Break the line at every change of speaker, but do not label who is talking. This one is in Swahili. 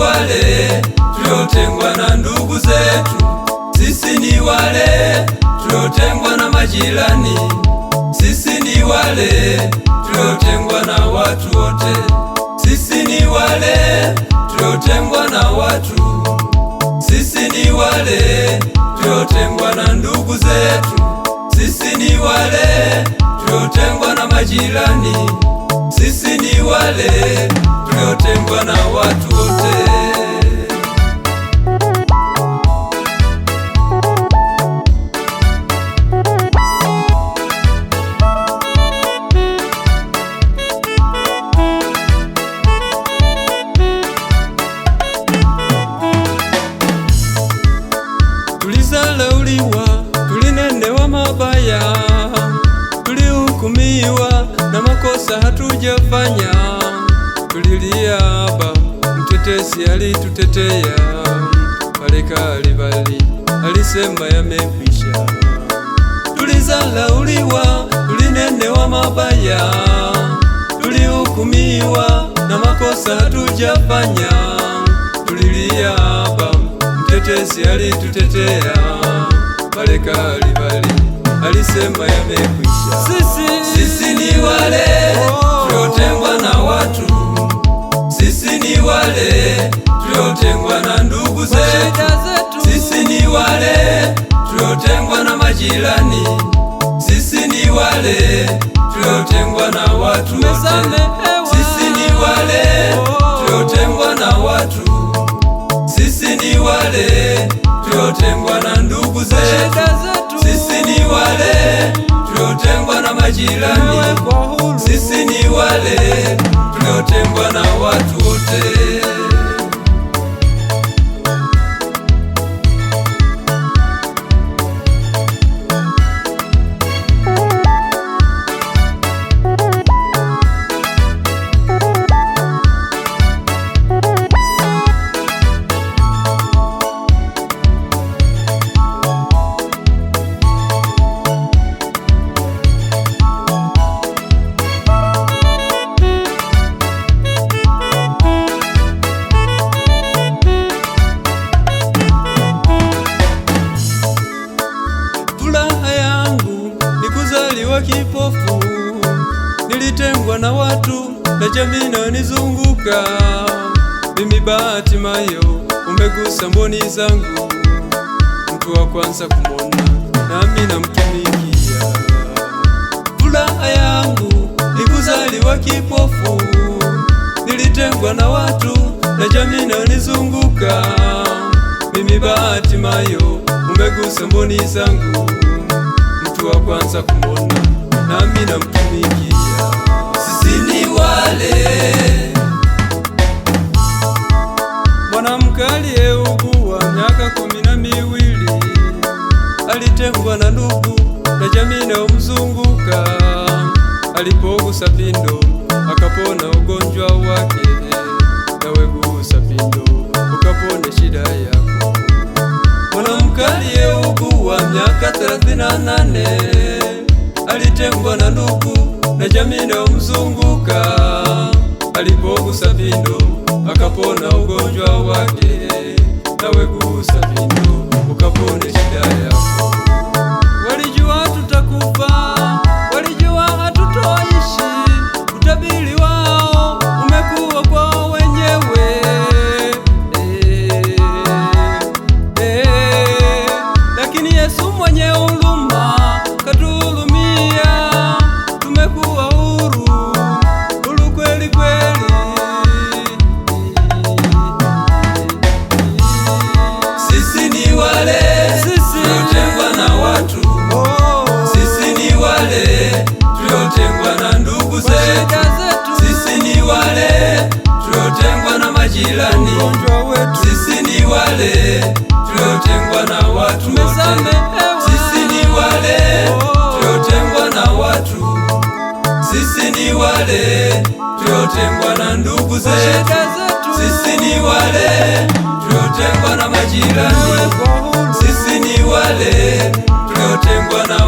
wale tuliotengwa na ndugu zetu. Sisi ni wale tuliotengwa na majirani. Sisi ni wale tuliotengwa na watu wote. Sisi ni wale tuliotengwa na watu. Sisi ni wale tuliotengwa na ndugu zetu. Sisi ni wale tuliotengwa na majirani. Sisi ni wale tuliotengwa na watu wote. Tulizalauliwa, tulinenewa mabaya, tulihukumiwa na makosa hatujafanya. Tulilia Baba, mtetezi alitutetea. Pale Kalvari alisema yamekwisha. Tulizalauliwa, tulinenewa mabaya, tulihukumiwa na makosa hatujafanya. Tulilia Baba, mtetezi alitutetea. Pale Kalvari alisema yamekwisha. Sisi ni wale tuliotengwa na watu. Sisi ni wale tuliotengwa na ndugu zetu. Sisi ni wale tuliotengwa na majirani. Sisi ni wale tuliotengwa na watu wote. Sisi ni wale tuliotengwa na watu. Sisi ni wale tuliotengwa na ndugu zetu. Sisi ni wale tuliotengwa na majirani. Sisi ni wale tuliotengwa na watu wote. Kipofu, nilitengwa na watu na jamii inayonizunguka. Mimi Bartimayo, umegusa mboni zangu, mtu wa kwanza kumwona nami namtumikia. Furaha yangu ni kuzaliwa kipofu, nilitengwa na watu na jamii inayonizunguka. Mimi Bartimayo, umegusa mboni zangu, mtu wa kwanza kumwona nami namtumikia. Sisi ni wale. Mwanamke aliyeugua miaka 12 alitengwa na ndugu na jamii inayomzunguka. Alipogusa pindo akapona ugonjwa wake. Nawe gusa pindo ukapone shida yako. Mwanamke aliyeugua miaka 38 alitengwa na ndugu na jamii inayomzunguka. Alipogusa pindo akapona ugonjwa wake. Nawe gusa pindo ukapone shida yako. Walijua tutakufa, walijua hatutoishi. Utabiri wao umekuwa kwa wenyewe. Lakini Yesu mwenye huruma katuhurumia. Tumekuwa huru, huru kweli kweli. Sisi ni wale tuliotengwa na watu. Sisi ni wale tuliotengwa na ndugu zetu. Sisi ni wale tuliotengwa na majirani. Sisi ni wale tuliotengwa na watu wote. Sisi ni wale tuliotengwa na watu. Sisi ni wale tuliotengwa na ndugu zetu. Sisi ni wale tuliotengwa na majirani. Sisi ni wale tuliotengwa na